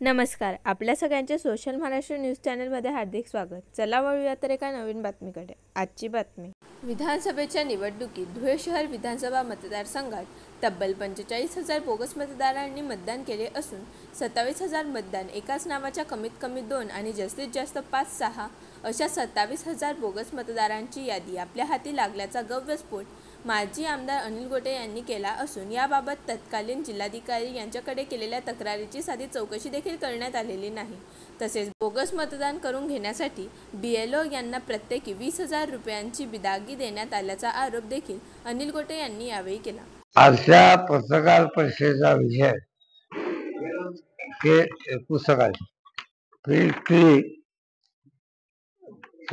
नमस्कार. आपल्या सगळ्यांचे सोशल महाराष्ट्र न्यूज चॅनलमध्ये हार्दिक स्वागत. चला वळूया तर एका नवीन बातमीकडे. आजची बातमी. विधानसभेच्या निवडणुकीत धुळे शहर विधानसभा मतदारसंघात तब्बल 45,000 बोगस मतदारांनी मतदान केले असून 27,000 मतदान एकाच नावाच्या कमीत कमी 2 आणि जास्तीत जास्त 5-6 अशा 27,000 बोगस मतदारांची यादी आपल्या हाती लागल्याचा गव्यस्फोट माजी आमदार अनिल गोटे यांनी केला असून याबाबत तत्कालीन जिल्हाधिकारी यांच्याकडे केलेल्या तक्रारीची साधी चौकशी देखील करण्यात आलेली नाही. तसेच बोगस मतदान करून घेण्यासाठी BLO यांना प्रत्येकी 20,000 रुपयांची बिदागी देण्यात आल्याचा आरोप देखील अनिल गोटे यांनी यावेळी केला. आजच्या पत्रकार परिषदेचा विषय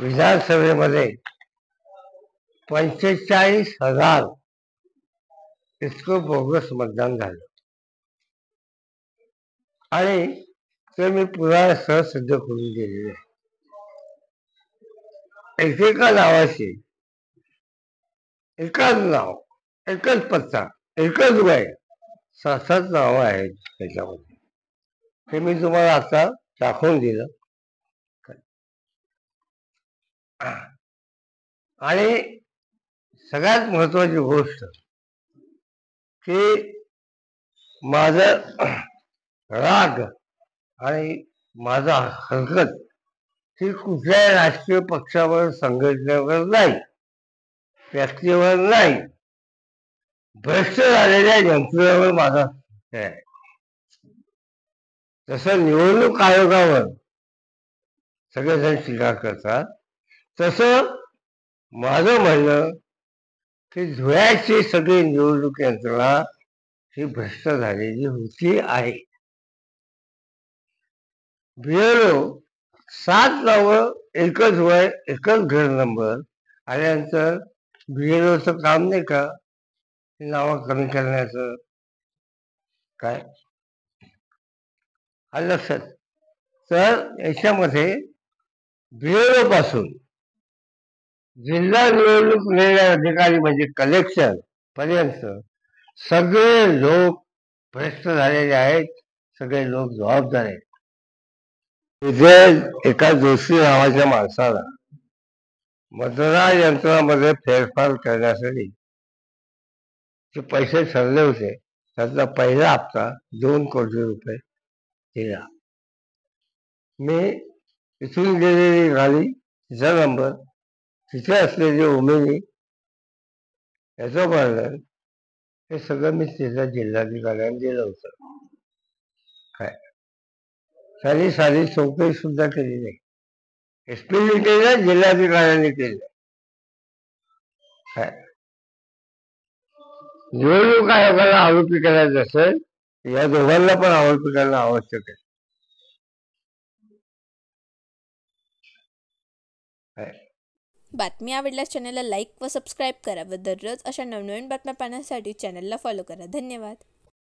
विधानसभेमध्ये 45,000 इतकं बोगस मतदान झालं आणि ते मी पुराव्यासह सिद्ध करून दिलेले आहे. एकेका नावाची एकच नाव, एकच पत्ता, एकच वय, 6-7 नावं आहेत त्याच्यामध्ये. हे मी तुम्हाला आता दाखवून दिलं. आणि सगळ्यात महत्वाची गोष्ट की माझं राग आणि माझा हरकत ही कुठल्याही राजकीय पक्षावर, संघटनेवर नाही, व्यक्तीवर नाही, भ्रष्ट झालेल्या यंत्रणेवर माझा आहे. जसं निवडणूक आयोगावर सगळेजण टीका करतात, तसं माझं म्हणणं की धुळ्याची सगळी निवडणूक यंत्रणा ही भ्रष्ट झालेली होती आहे. BLO 7 नावं, एकच वय, एकच घर नंबर आल्यानंतर BLOचं काम नाही का नावं कमी करण्याचं? काय आलं लक्षात? तर याच्यामध्ये BLO पासून जिल्हा निवडणूक निर्णय अधिकारी म्हणजे कलेक्शन पर्यंत सगळे लोक भ्रष्ट झालेले आहेत, सगळे लोक जबाबदार आहेत. एका जोशी नावाच्या माणसाला मतदार यंत्रामध्ये फेरफार करण्यासाठी जे पैसे ठरले होते त्यातला पहिला हप्ता 2 कोटी रुपये दिला. मी इथून गेलेली गाडी, तिचा नंबर, तिथे असलेली उमेदी, याचं वर्णन हे सगळं मी तिथल्या जिल्हाधिकाऱ्यांनी दिलं होतं. काय सारी साधी चौकशी सुद्धा केली नाही. SP केलं, जिल्हाधिकाऱ्यांनी केलं. काय निवडणूक आयोगाला आरोपी करायचं असेल या दोघांना पण आरोपी करणं आवश्यक आहे. बातमी आवडल्यास चॅनलला लाईक व सबस्क्राईब करा व दररोज अशा नवनवीन बातम्या पाहण्यासाठी चॅनलला फॉलो करा. धन्यवाद.